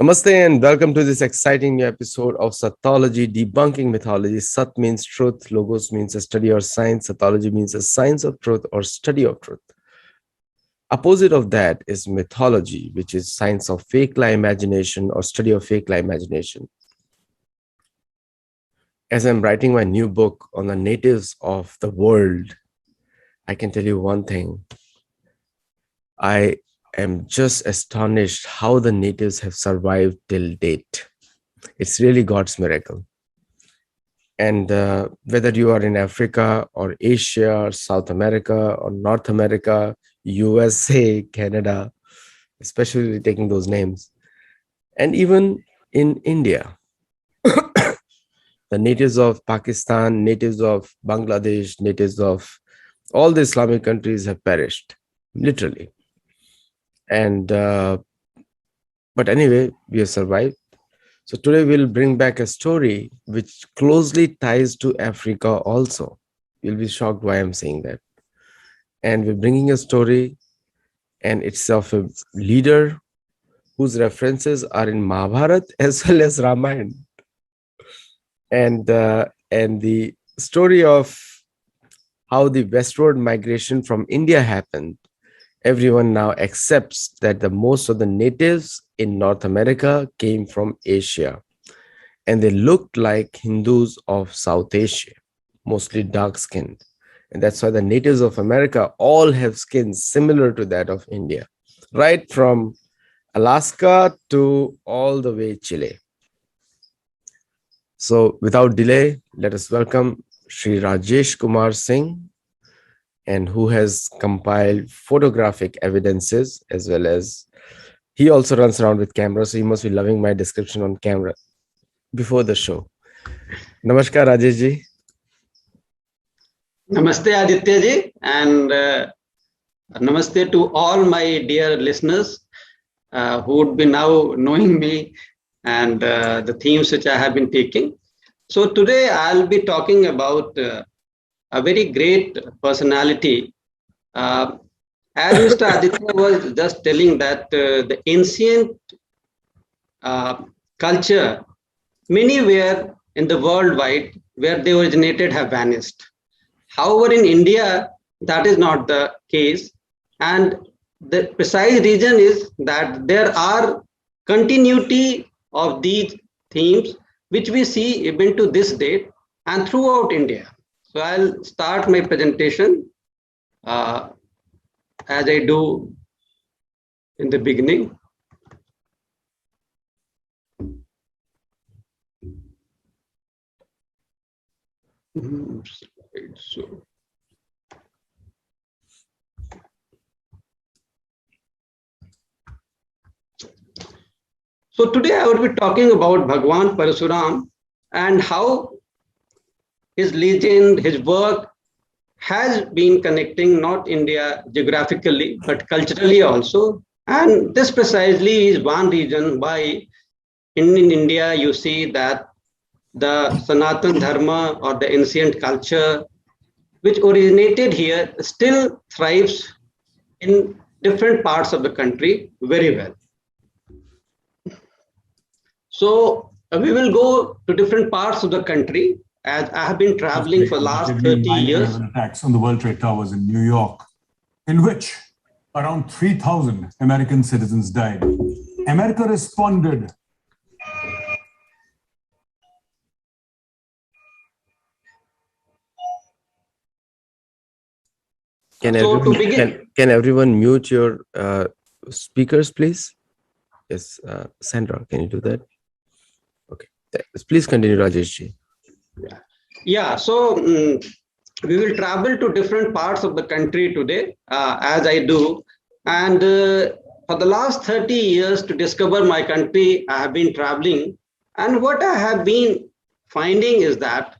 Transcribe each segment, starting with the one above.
Namaste and welcome to this exciting new episode of Satology Debunking Mythology. Sat means truth, Logos means a study or science, Satology means a science of truth or study of truth. Opposite of that is mythology, which is science of fake lie imagination or study of fake lie imagination. As I'm writing my new book on the natives of the world, I can tell you one thing. I am just astonished how the natives have survived till date. It's really God's miracle. And whether you are in Africa or Asia or South America or North America, USA, Canada, especially taking those names, and even in India, the natives of Pakistan, natives of Bangladesh, natives of all the Islamic countries have perished, literally. And but anyway, we have survived. So today we'll bring back a story which closely ties to Africa also. You'll be shocked why I'm saying that. And we're bringing a story, and it's of a leader whose references are in Mahabharata as well as Ramayana. And the story of how the westward migration from India happened. Everyone now accepts that the most of the natives in North America came from Asia, and they looked like Hindus of South Asia, mostly dark-skinned. And that's why the natives of America all have skins similar to that of India, right from Alaska to all the way Chile. So without delay, let us welcome Sri Rajesh Kumar Singh, and who has compiled photographic evidences as well as he also runs around with camera, so he must be loving my description on camera before the show. Namaskar, Rajesh ji. Namaste, Aditya ji, and namaste to all my dear listeners who would be now knowing me and the themes which I have been taking. So today I'll be talking about a very great personality. As Mr. Aditya was just telling that the ancient culture, many where in the worldwide where they originated have vanished. However, in India, that is not the case. And the precise reason is that there are continuity of these themes, which we see even to this date and throughout India. So I'll start my presentation as I do in the beginning. So today I will be talking about Bhagwan Parasuram and how his legend, his work has been connecting not India geographically, but culturally also. And this precisely is one reason why in India you see that the Sanatan Dharma or the ancient culture which originated here still thrives in different parts of the country very well. So we will go to different parts of the country as I have been traveling for last 30 years. Attacks on the World Trade Towers in New York, in which around 3,000 American citizens died. America responded. Can everyone mute your speakers, please? Yes, Sandra, can you do that? Okay, please continue, Rajesh ji. Yeah, so we will travel to different parts of the country today, as I do. And for the last 30 years to discover my country, I have been traveling. And what I have been finding is that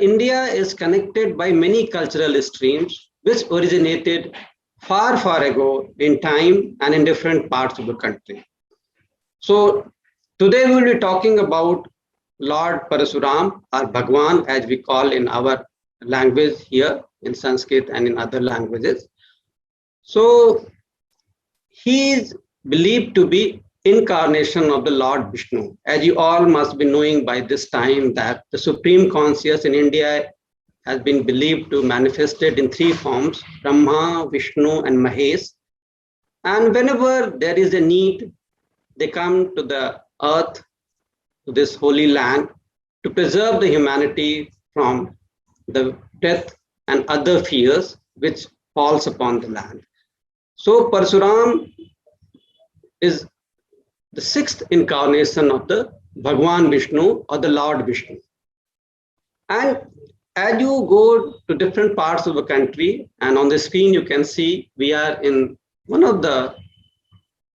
India is connected by many cultural streams which originated far, far ago in time and in different parts of the country. So today we will be talking about Lord Parasuram or Bhagwan, as we call in our language here in Sanskrit and in other languages. So he is believed to be incarnation of the Lord Vishnu. As you all must be knowing by this time that the Supreme Conscious in India has been believed to manifested in three forms, Brahma, Vishnu, and Mahesh. And whenever there is a need, they come to the earth, to this holy land, to preserve the humanity from the death and other fears which falls upon the land. So Parsuram is the sixth incarnation of the Bhagwan Vishnu or the Lord Vishnu. And as you go to different parts of the country, and on the screen you can see we are in one of the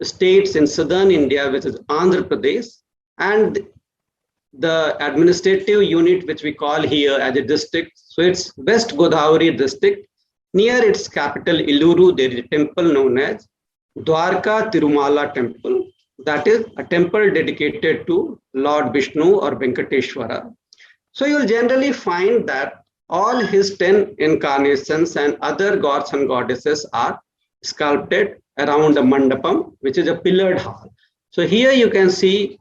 states in southern India, which is Andhra Pradesh, and the administrative unit which we call here as a district. So it's West Godavari district. Near its capital Iluru, there is a temple known as Dwarka Tirumala temple. That is a temple dedicated to Lord Vishnu or Venkateshwara. So you'll generally find that all his 10 incarnations and other gods and goddesses are sculpted around a mandapam, which is a pillared hall. So here you can see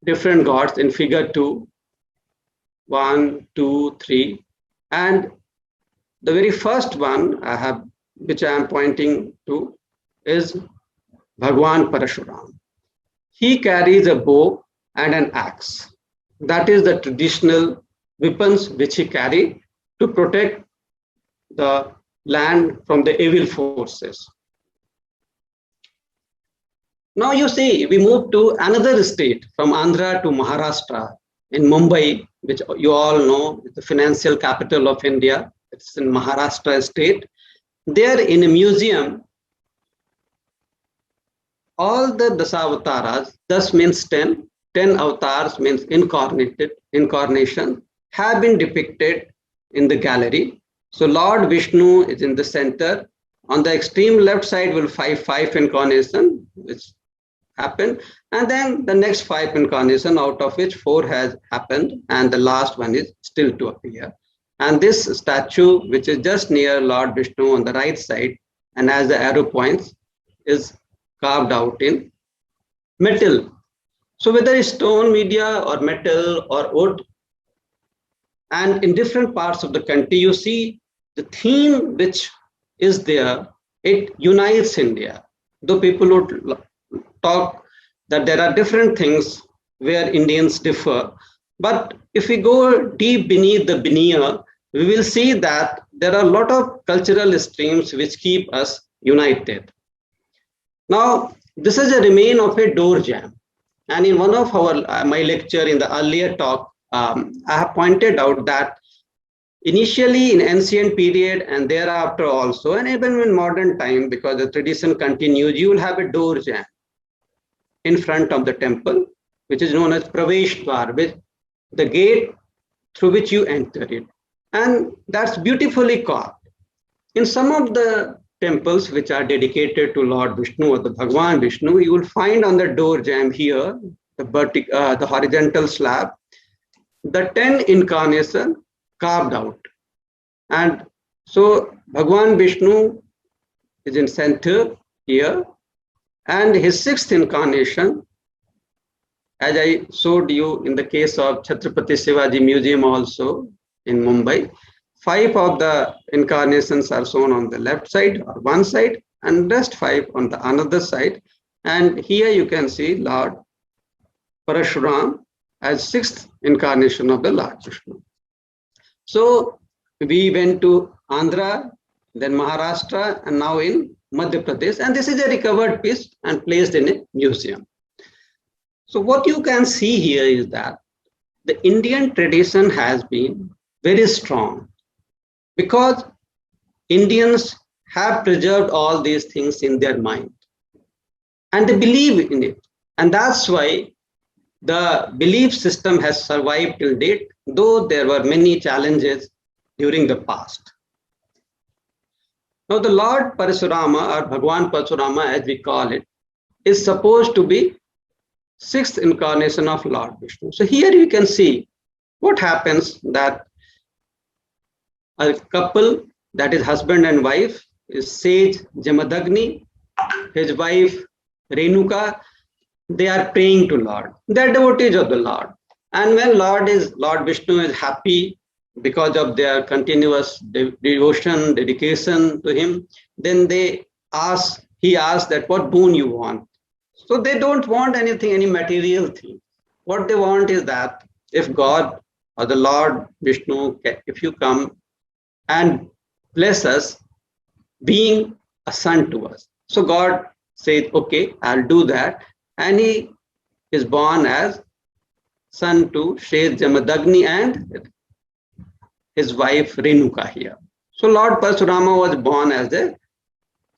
different gods in figure 2, 1, 2, 3, and the very first one which I am pointing to is Bhagwan Parashuram. He carries a bow and an axe. That is the traditional weapons which he carried to protect the land from the evil forces. Now you see, we move to another state from Andhra to Maharashtra in Mumbai, which you all know is the financial capital of India. It's in Maharashtra state. There in a museum, all the Dasavataras, thus means 10 avatars means incarnation, have been depicted in the gallery. So Lord Vishnu is in the center. On the extreme left side will five incarnation, which happened. And then the next 5 incarnation, out of which 4 has happened. And the last one is still to appear. And this statue, which is just near Lord Vishnu on the right side, and as the arrow points, is carved out in metal. So whether it's stone media or metal or wood, and in different parts of the country, you see the theme which is there, it unites India. Though people would talk that there are different things where Indians differ, but if we go deep beneath the veneer, we will see that there are a lot of cultural streams which keep us united. Now, this is a remain of a door jamb. And in one of my lecture in the earlier talk, I have pointed out that initially in ancient period and thereafter also, and even in modern time, because the tradition continues, you will have a door jamb in front of the temple, which is known as Pravesh Dwar, which the gate through which you enter it. And that's beautifully carved. In some of the temples which are dedicated to Lord Vishnu or the Bhagwan Vishnu, you will find on the door jamb here, the horizontal slab, the 10 incarnation carved out. And so Bhagwan Vishnu is in center here, and his 6th incarnation, as I showed you in the case of Chhatrapati Shivaji Museum also in Mumbai, 5 of the incarnations are shown on the left side or one side, and rest 5 on the another side. And here you can see Lord Parashuram as 6th incarnation of the Lord Vishnu. So we went to Andhra, then Maharashtra, and now in Madhya Pradesh. And this is a recovered piece and placed in a museum. So what you can see here is that the Indian tradition has been very strong because Indians have preserved all these things in their mind and they believe in it. And that's why the belief system has survived till date, though there were many challenges during the past. Now the Lord Parasurama or Bhagwan Parasurama, as we call it, is supposed to be 6th incarnation of Lord Vishnu. So here you can see what happens that a couple, that is husband and wife, is sage Jamadagni, his wife Renuka, they are praying to Lord. They are devotees of the Lord. And when Lord Vishnu is happy because of their continuous devotion, dedication to him, then he asks that what boon you want. So they don't want anything, any material thing. What they want is that if God or the Lord Vishnu, if you come and bless us, being a son to us. So God said, okay, I'll do that. And he is born as son to Shrey Jamadagni and his wife Renuka here. So Lord Parashurama was born as a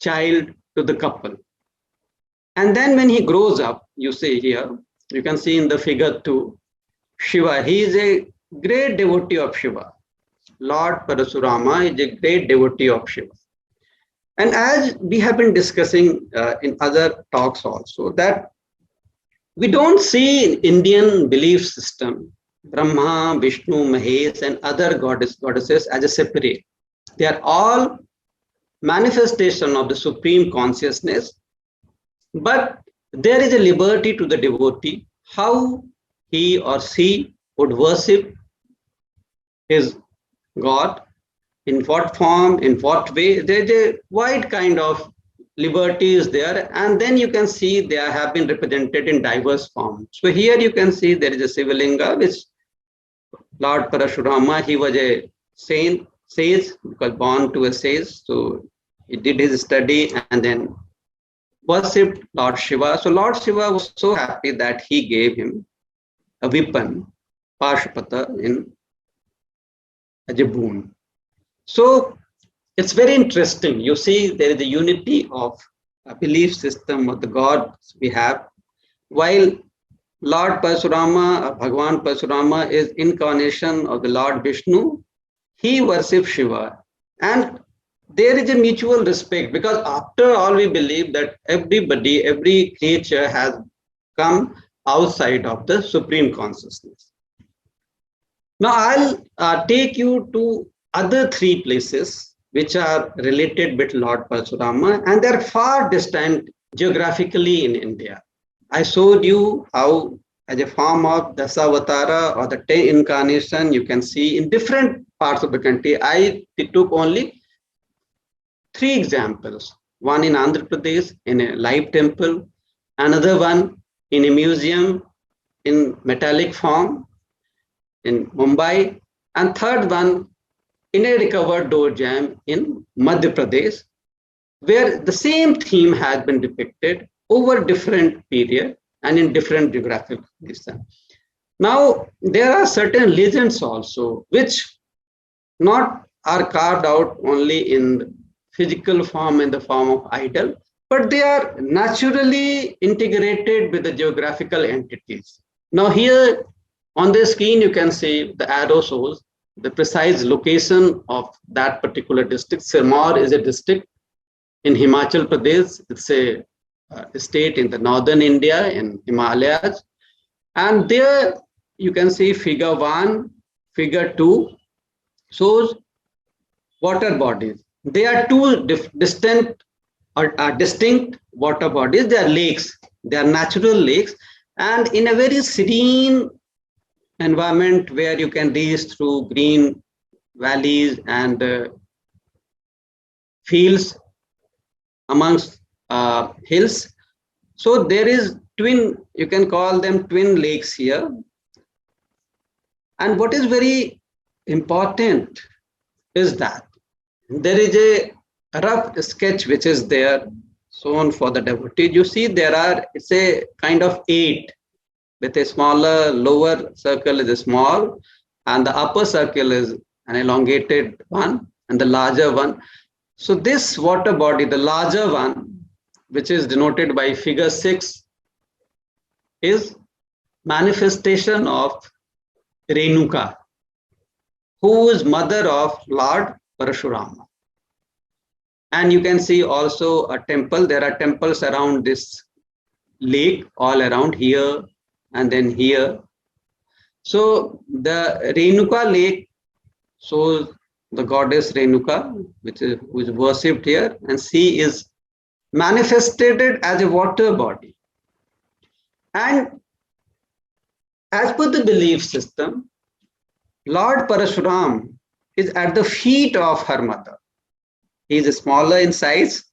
child to the couple. And then when he grows up, you see here, you can see in the figure 2, Shiva, he is a great devotee of Shiva. Lord Parashurama is a great devotee of Shiva. And as we have been discussing in other talks also, that we don't see in Indian belief system Brahma, Vishnu, Mahesh, and other goddesses as a separate. They are all manifestation of the supreme consciousness, but there is a liberty to the devotee how he or she would worship his God, in what form, in what way. There's a wide kind of liberty is there, and then you can see they have been represented in diverse forms. So here you can see there is a Sivalinga, which Lord Parashurama, he was a saint, sage, because born to a sage. So he did his study and then worshipped Lord Shiva. So Lord Shiva was so happy that he gave him a weapon, Pashupata, in as a boon. So it's very interesting. You see, there is a unity of a belief system of the gods we have, while Lord Parashurama, Bhagwan Parashurama, is incarnation of the Lord Vishnu. He worships Shiva. And there is a mutual respect, because after all, we believe that everybody, every creature has come outside of the supreme consciousness. Now I'll take you to other 3 places which are related with Lord Parashurama, and they're far distant geographically in India. I showed you how as a form of Dasavatara or the 10 incarnation you can see in different parts of the country. I took only 3 examples. One in Andhra Pradesh in a live temple, another one in a museum in metallic form in Mumbai, and third one in a recovered door jam in Madhya Pradesh, where the same theme has been depicted over different period and in different geographical regions. Now, there are certain legends also, which not are carved out only in physical form, in the form of idol, but they are naturally integrated with the geographical entities. Now here on the screen, you can see the arrow shows the precise location of that particular district. Sirmaur is a district in Himachal Pradesh. It's a state in the northern India in Himalayas. And there you can see figure 1, figure 2 shows water bodies. They are 2 distinct water bodies. They are lakes. They are natural lakes. And in a very serene environment where you can reach through green valleys and fields amongst hills. So there is twin, you can call them twin lakes here. And what is very important is that there is a rough sketch which is there shown for the devotee. You see it's a kind of 8 with a smaller lower circle is a small, and the upper circle is an elongated one, and the larger one. So this water body, the larger one, which is denoted by figure 6, is manifestation of Renuka, who is mother of Lord Parashurama. And you can see also a temple. There are temples around this lake, all around here and then here. So the Renuka lake shows the goddess Renuka, who is worshipped here, and she is manifested as a water body. And as per the belief system, Lord Parashuram is at the feet of her mother. He is smaller in size.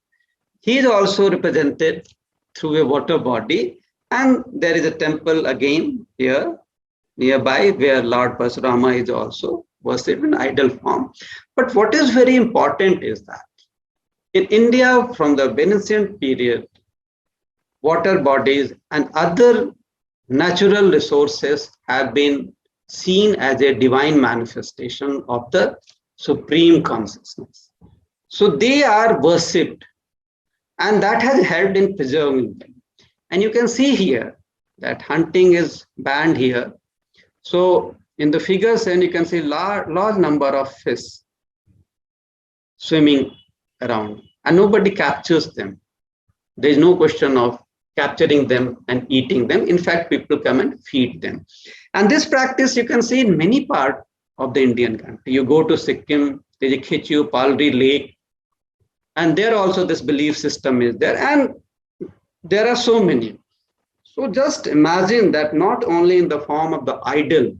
He is also represented through a water body. And there is a temple again here nearby where Lord Parashurama is also worshipped in idol form. But what is very important is that in India from the Venetian period, water bodies and other natural resources have been seen as a divine manifestation of the supreme consciousness. So they are worshipped, and that has helped in preserving them. And you can see here that hunting is banned here. So in the figures, and you can see large number of fish swimming around, and nobody captures them. There is no question of capturing them and eating them. In fact, people come and feed them. And this practice you can see in many parts of the Indian country. You go to Sikkim, there's a Khichu, Palri Lake, and there also this belief system is there. And there are so many. So just imagine that not only in the form of the idol,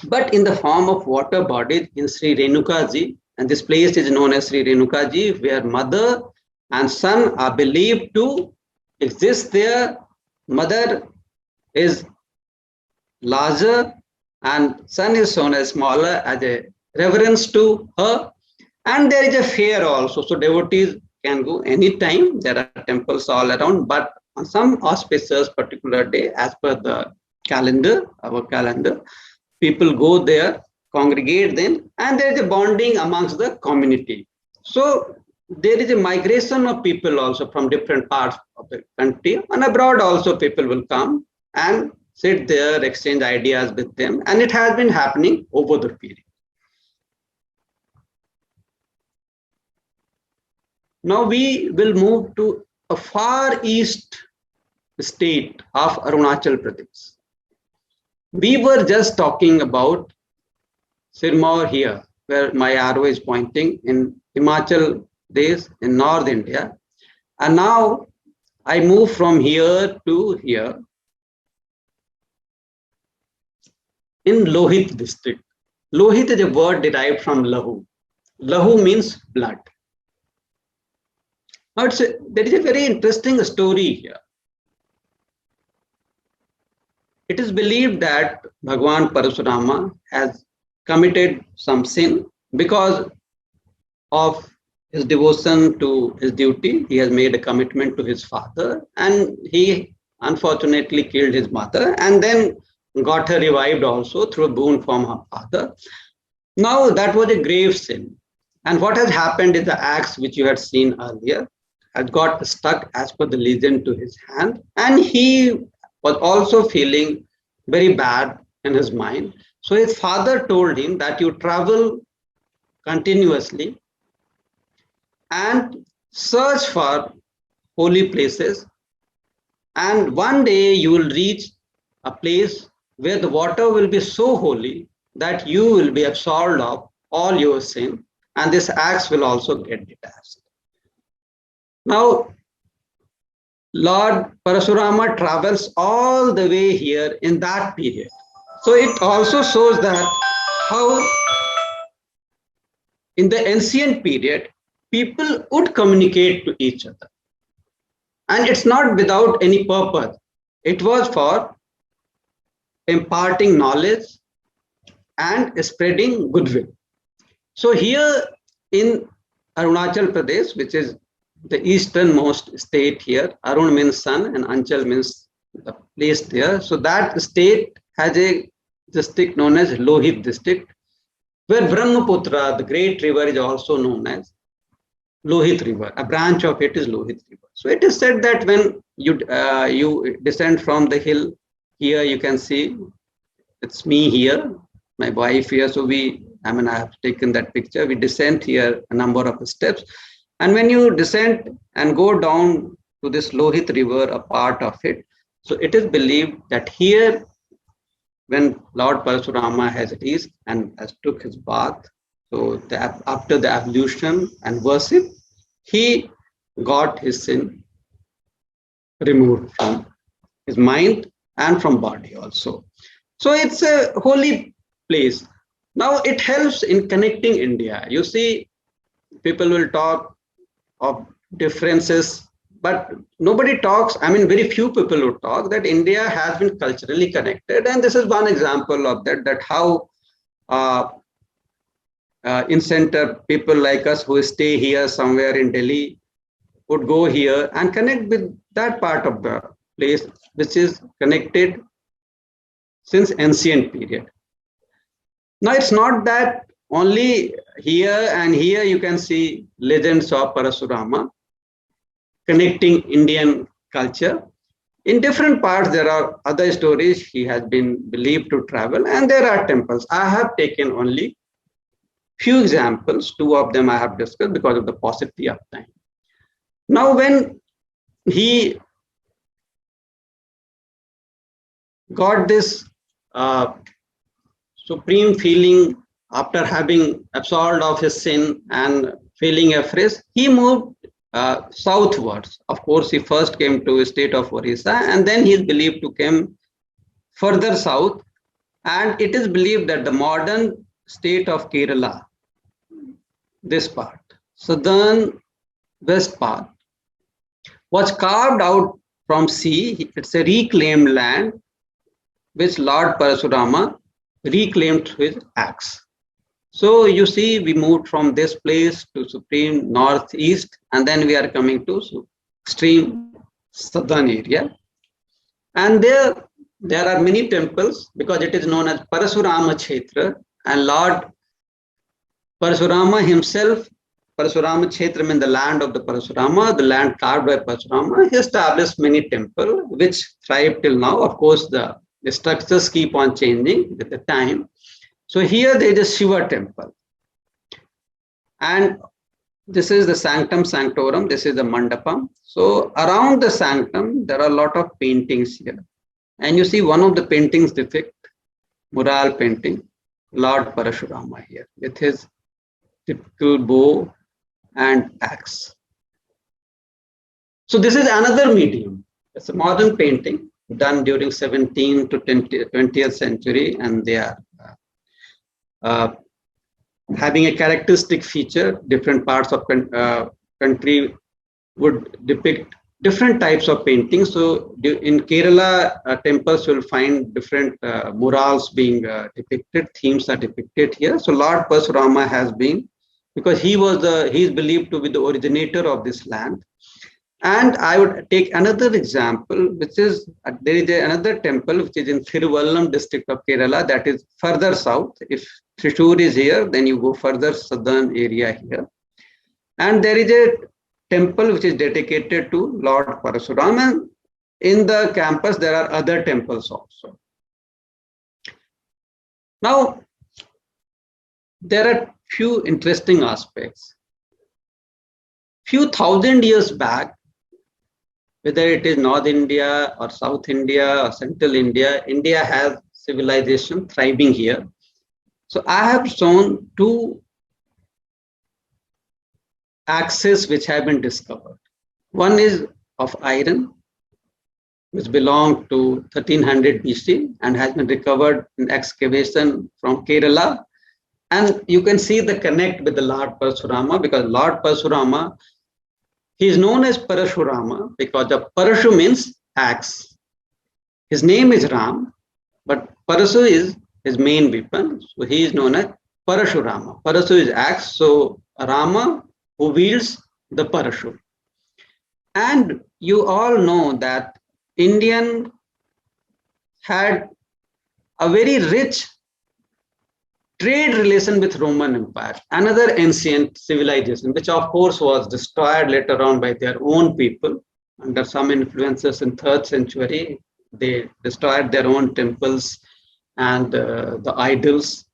but in the form of water bodies in Sri Renukaji, and this place is known as Sri Renukaji, where mother and son are believed to exist there. Mother is larger and son is shown as smaller as a reverence to her. And there is a fair also. So devotees can go anytime. There are temples all around, but on some auspicious particular day, as per the calendar, our calendar, people go there, congregate then, and there is a bonding amongst the community. So there is a migration of people also from different parts of the country, and abroad also people will come and sit there, exchange ideas with them, and it has been happening over the period. Now we will move to a far east state of Arunachal Pradesh. We were just talking about Sirmaur here, where my arrow is pointing, in Himachal Pradesh in North India. And now I move from here to here in Lohit district. Lohit is a word derived from Lahu. Lahu means blood. Now there is a very interesting story here. It is believed that Bhagwan Parashurama has committed some sin because of his devotion to his duty. He has made a commitment to his father, and he unfortunately killed his mother and then got her revived also through a boon from her father. Now that was a grave sin. And what has happened is the axe which you had seen earlier had got stuck as per the legend to his hand, and he was also feeling very bad in his mind. So his father told him that you travel continuously and search for holy places, and one day you will reach a place where the water will be so holy that you will be absolved of all your sin, and this axe will also get detached. Now, Lord Parashurama travels all the way here in that period. So it also shows that how in the ancient period, people would communicate to each other. And it's not without any purpose. It was for imparting knowledge and spreading goodwill. So here in Arunachal Pradesh, which is the easternmost state here, Arun means sun and Anchal means the place there. So that state has a district known as Lohit district, where Brahmaputra, the great river, is also known as Lohit River. A branch of it is Lohit River. So it is said that when you descend from the hill, here you can see it's me here, my wife here. So I have taken that picture. We descend here a number of steps. And when you descend and go down to this Lohit River, a part of it, so it is believed that here, when Lord Parashurama has reached and has took his bath, so after the ablution and worship, he got his sin removed from his mind, and from body also. So it's a holy place. Now it helps in connecting India. You see, people will talk of differences, but nobody talks. I mean, very few people who talk that India has been culturally connected, and this is one example of that. That how in center people like us who stay here somewhere in Delhi would go here and connect with that part of the place which is connected since ancient period. Now it's not that only here, and here you can see legends of Parasurama connecting Indian culture. In different parts there are other stories. He has been believed to travel, and there are temples. I have taken only few examples. Two of them I have discussed because of the paucity of time. Now when he got this supreme feeling after having absolved of his sin and feeling afresh, he moved southwards. Of course, he first came to the state of Orissa, and then he is believed to come further south. And it is believed that the modern state of Kerala, this part, southern west part, was carved out from sea. It's a reclaimed land which Lord Parasurama reclaimed through his axe. So you see, we moved from this place to supreme northeast, and then we are coming to extreme southern area. And there are many temples because it is known as Parasurama Kshetra, and Lord Parasurama himself, Parasurama Kshetra means the land of the Parasurama, the land carved by Parasurama. He established many temples which thrive till now. Of course, the structures keep on changing with the time. So here there is a Shiva temple. And this is the Sanctum Sanctorum. This is the Mandapam. So around the sanctum, there are a lot of paintings here. And you see one of the paintings depict mural painting, Lord Parasurama here with his typical bow and axe. So this is another medium. It's a modern painting done during 17th to 20th century, and they are having a characteristic feature. Different parts of country would depict different types of paintings. So in Kerala, temples will find different murals being depicted, themes are depicted here. So Lord Parasurama has been, because he is believed to be the originator of this land. And I would take another example, which is there is another temple which is in Thiruvallam district of Kerala, that is further south. If Thrissur is here, then you go further southern area here. And there is a temple which is dedicated to Lord Parasurama. In the campus, there are other temples also. Now, there are few interesting aspects. Few thousand years back, whether it is North India or South India or Central India, India has civilization thriving here. So I have shown two axes which have been discovered. One is of iron, which belonged to 1300 BC and has been recovered in excavation from Kerala. And you can see the connect with the Lord Parasurama, because Lord Parasurama, he is known as Parashurama because the Parashu means axe. His name is Ram, but Parasu is his main weapon. So he is known as Parashurama. Parasu is axe. So Rama who wields the Parashu. And you all know that Indian had a very rich trade relation with Roman Empire, another ancient civilization, which of course was destroyed later on by their own people under some influences in 3rd century. They destroyed their own temples and the idols,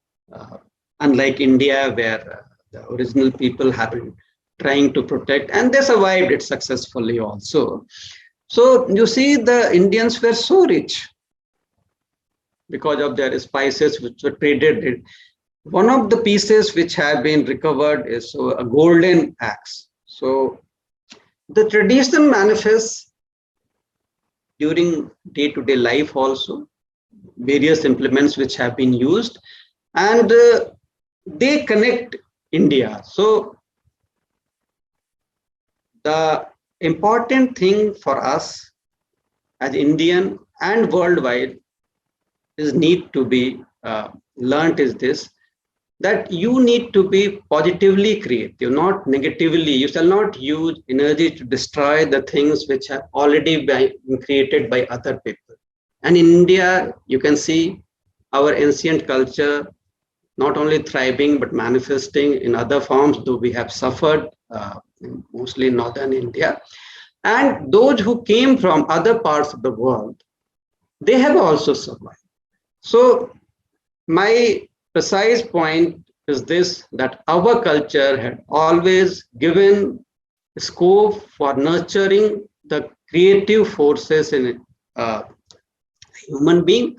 unlike India, where the original people have been trying to protect, and they survived it successfully also. So you see, the Indians were so rich because of their spices which were traded. One of the pieces which have been recovered is a golden axe. So the tradition manifests during day-to-day life also, various implements which have been used, and they connect India. So the important thing for us as Indian and worldwide is need to be learnt is this, that you need to be positively creative, not negatively. You shall not use energy to destroy the things which have already been created by other people. And in India, you can see our ancient culture not only thriving but manifesting in other forms, though we have suffered mostly in northern India. And those who came from other parts of the world, they have also survived. So my precise point is this, that our culture had always given scope for nurturing the creative forces in a human being.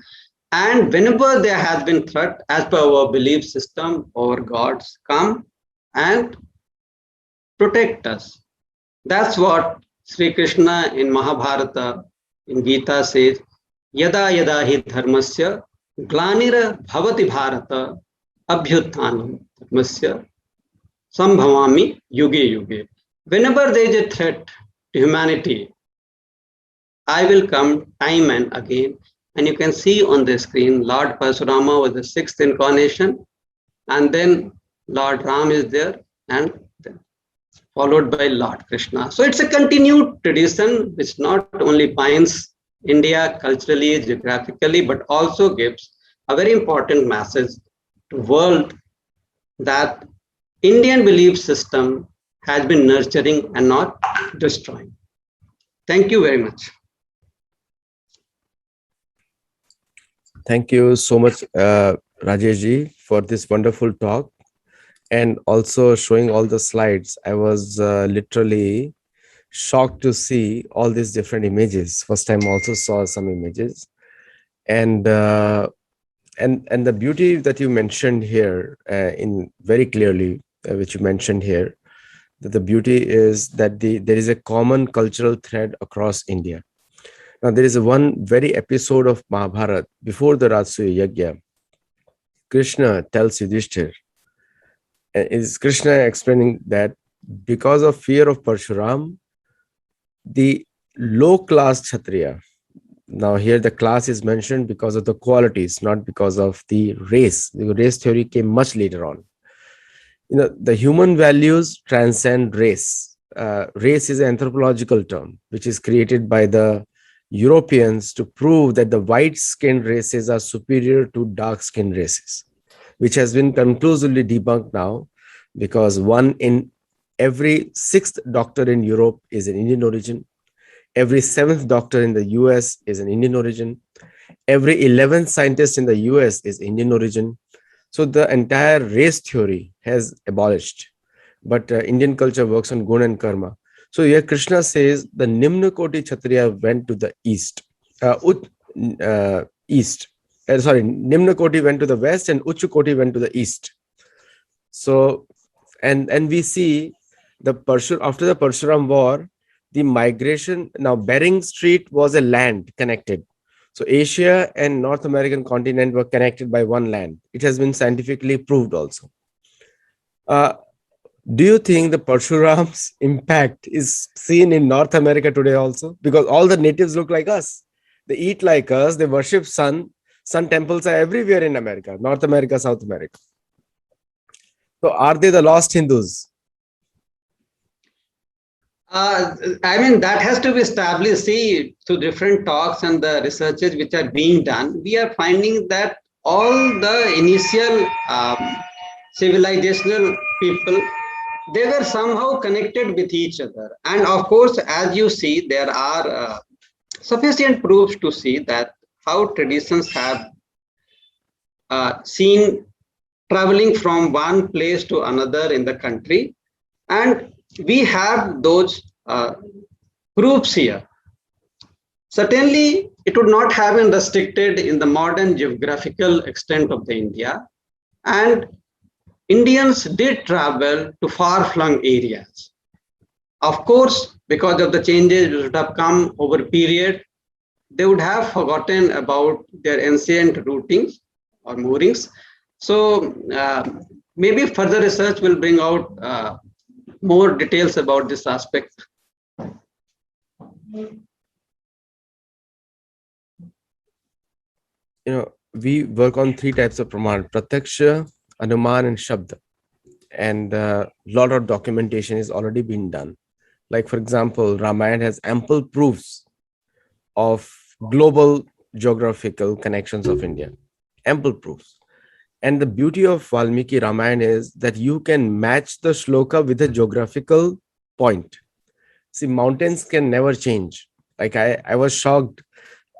And whenever there has been threat, as per our belief system, our gods come and protect us. That's what Sri Krishna in Mahabharata, in Gita says, Yada yada hi dharmasya glanira bhavati bharata abhyuthanam dharmasya sambhavami yuge yuge. Whenever there is a threat to humanity, I will come time and again. And you can see on the screen, Lord Parashurama was the 6th incarnation, and then Lord Ram is there, and then followed by Lord Krishna. So it's a continued tradition which not only binds India culturally, geographically, but also gives a very important message to the world that Indian belief system has been nurturing and not destroying. Thank you very much. Thank you so much, Rajeshji, for this wonderful talk and also showing all the slides. I was literally shocked to see all these different images. First time also saw some images, and the beauty that you mentioned here in very clearly, which you mentioned here, that the beauty is that there is a common cultural thread across India. Now, there is one very episode of Mahabharata before the Rajasuya Yajna. Krishna tells Yudhishthir, is Krishna explaining that because of fear of Parshuram, the low-class Kshatriya, now here the class is mentioned because of the qualities, not because of the race. The race theory came much later on. The human values transcend race. Race is an anthropological term, which is created by the Europeans to prove that the white-skinned races are superior to dark-skinned races, which has been conclusively debunked now, because 1 in every 6th doctor in Europe is an Indian origin. Every 7th doctor in the US is an Indian origin. Every 11th scientist in the US is Indian origin. So the entire race theory has abolished. But Indian culture works on guna and karma. So here Krishna says the Nimna Koti Kshatriya went to the east. Nimna Koti went to the west and Ucha Koti went to the east. So, and we see after the Parshuram war, the migration, now Bering Strait was a land connected. So Asia and North American continent were connected by one land. It has been scientifically proved also. Do you think the Parshuram's impact is seen in North America today also? Because all the natives look like us. They eat like us. They worship sun. Sun temples are everywhere in America, North America, South America. So are they the lost Hindus? I mean, that has to be established. See, through different talks and the researches which are being done, we are finding that all the initial civilizational people, they were somehow connected with each other. And of course, as you see, there are sufficient proofs to see that how traditions have seen traveling from one place to another in the country. And we have those proofs here. Certainly, it would not have been restricted in the modern geographical extent of the India. And Indians did travel to far-flung areas. Of course, because of the changes which would have come over a period, they would have forgotten about their ancient routings or moorings. So maybe further research will bring out more details about this aspect. We work on three types of praman: pratyaksha, anuman, and shabda. And a lot of documentation is already been done. Like, for example, Ramayana has ample proofs of global geographical connections of India, ample proofs. And the beauty of Valmiki Ramayana is that you can match the shloka with a geographical point. See, mountains can never change. Like, I was shocked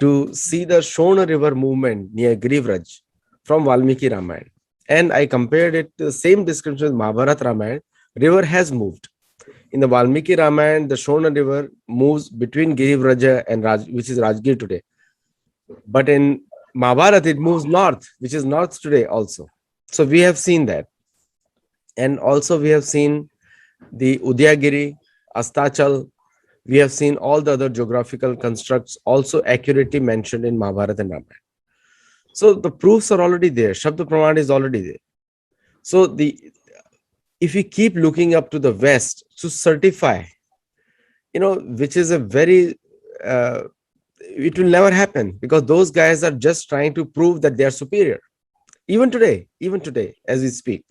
to see the Shona River movement near Girivraj from Valmiki Ramayana. And I compared it to the same description with Mahabharata Ramayana. River has moved. In the Valmiki Ramayana, the Shona River moves between Girivraja and which is Rajgir today. But in Mahabharata, it moves north, which is north today also. So we have seen that. And also we have seen the Udayagiri, Astachal. We have seen all the other geographical constructs also accurately mentioned in Mahabharata and Ramayana. So the proofs are already there. Shabda Praman is already there. So if we keep looking up to the West to certify, which is a very, it will never happen, because those guys are just trying to prove that they are superior. Even today, as we speak.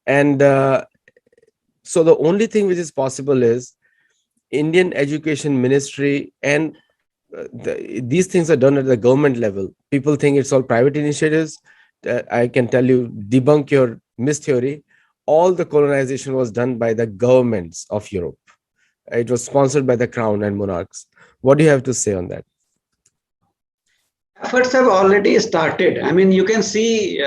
And so the only thing which is possible is Indian Education Ministry, and these things are done at the government level. People think it's all private initiatives. I can tell you, debunk your mistheory. All the colonization was done by the governments of Europe. It was sponsored by the crown and monarchs. What do you have to say on that? Efforts have already started. I mean, you can see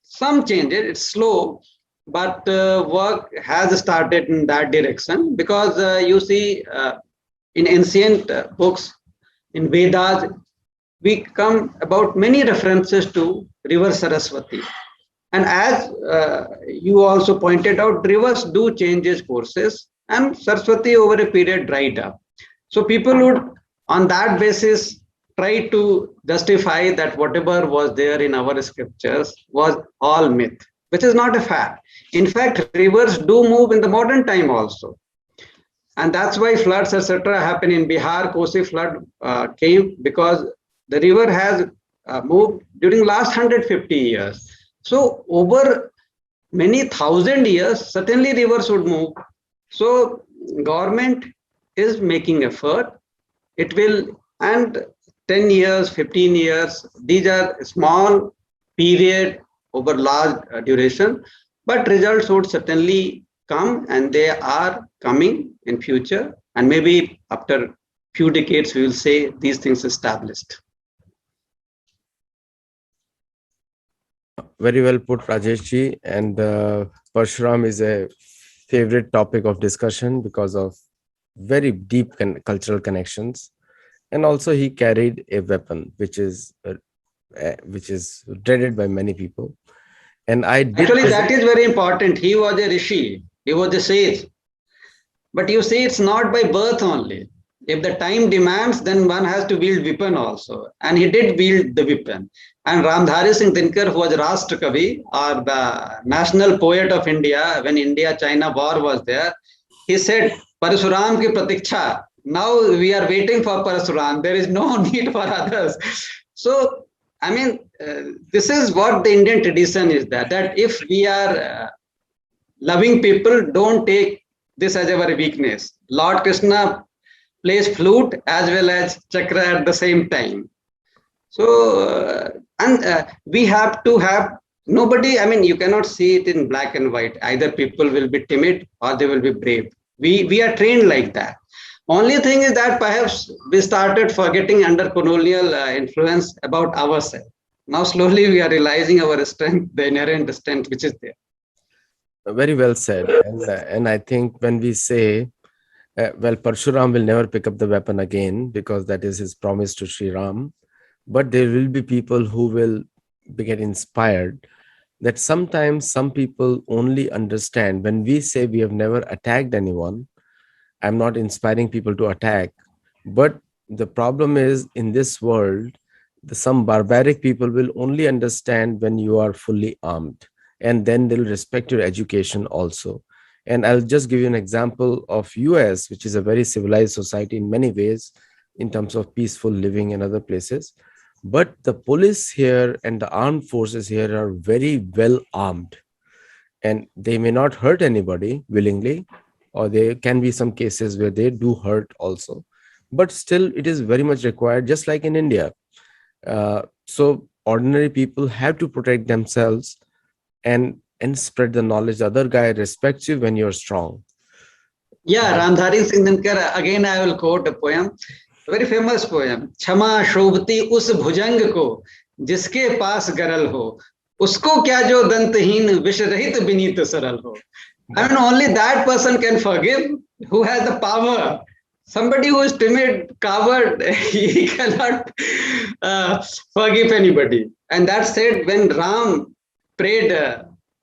some changes. It's slow, but work has started in that direction, because you see in ancient books, in Vedas, we come about many references to river Saraswati. And as you also pointed out, rivers do change its courses, and Saraswati over a period dried up. So people would, on that basis, try to justify that whatever was there in our scriptures was all myth, which is not a fact. In fact, rivers do move in the modern time also. And that's why floods, etc., happen in Bihar. Kosi flood came because the river has moved during last 150 years. So over many thousand years, certainly rivers would move. So government is making effort. It will, and 10 years, 15 years, these are small period over large duration, but results would certainly come, and they are coming in future. And maybe after few decades, we will say these things established. Very well put, Rajesh ji. And Parshuram is a favorite topic of discussion because of very deep cultural connections. And also he carried a weapon, which is dreaded by many people. And actually, that is very important. He was a rishi. He was a sage. But you see, it's not by birth only. If the time demands, then one has to wield weapon also. And he did wield the weapon. And Ramdhari Singh Dinkar, who was Rashtra Kavi, or the national poet of India, when India-China war was there, he said, Parasuram ki pratiksha. Now we are waiting for Parasuram. There is no need for others. So, I mean, this is what the Indian tradition is, that if we are loving people, don't take this as our weakness. Lord Krishna plays flute as well as chakra at the same time. So, we have to have nobody, I mean, you cannot see it in black and white. Either people will be timid or they will be brave. We are trained like that. Only thing is that perhaps we started forgetting under colonial influence about ourselves. Now slowly we are realizing our strength, the inherent strength which is there. Very well said. And I think when we say, well, Parshuram will never pick up the weapon again because that is his promise to Sri Ram, but there will be people who will get inspired. That sometimes some people only understand when we say we have never attacked anyone. I'm not inspiring people to attack, but the problem is in this world, some barbaric people will only understand when you are fully armed, and then they'll respect your education also. And I'll just give you an example of US, which is a very civilized society in many ways in terms of peaceful living and other places. But the police here and the armed forces here are very well armed, and they may not hurt anybody willingly, or there can be some cases where they do hurt also, but still it is very much required, just like in India. So ordinary people have to protect themselves and spread the knowledge. The other guy respects you when you're strong. Yeah, Ramdhari Singh Dinkar, again I will quote a poem, a very famous poem. Chama shobhati us bhujang ko, jiske paas garal ho, usko kya jo danthin vish rahit binit saral ho. I mean, only that person can forgive who has the power. Somebody who is timid, coward, he cannot forgive anybody. And that said, when Ram prayed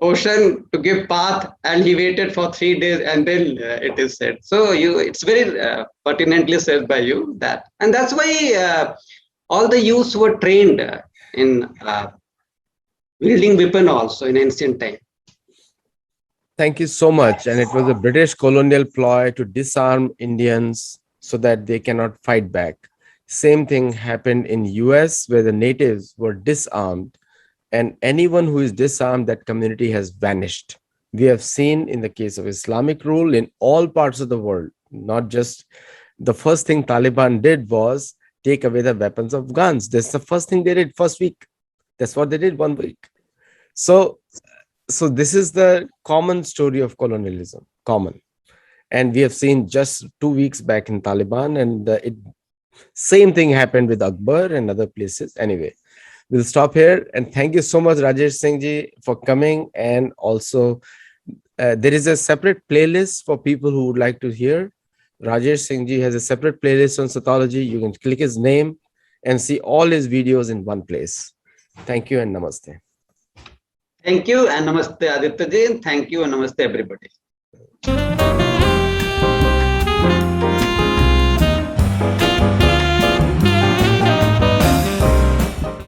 ocean to give path, and he waited for 3 days, and then it is said. So it's very pertinently said by you that, and that's why all the youths were trained in wielding weapon also in ancient time. Thank you so much. And it was a British colonial ploy to disarm Indians so that they cannot fight back. Same thing happened in US, where the natives were disarmed, and anyone who is disarmed, that community has vanished. We have seen in the case of Islamic rule in all parts of the world, not just the first thing Taliban did was take away the weapons of guns. That's the first thing they did first week. That's what they did 1 week. So this is the common story of colonialism, common. And we have seen just 2 weeks back in Taliban, and same thing happened with Akbar and other places. Anyway, we'll stop here. And thank you so much, Rajesh Singh ji, for coming. And also, there is a separate playlist for people who would like to hear. Rajesh Singh ji has a separate playlist on Sathology. You can click his name and see all his videos in one place. Thank you and namaste. Thank you and namaste, Aditya ji. Thank you and namaste, everybody.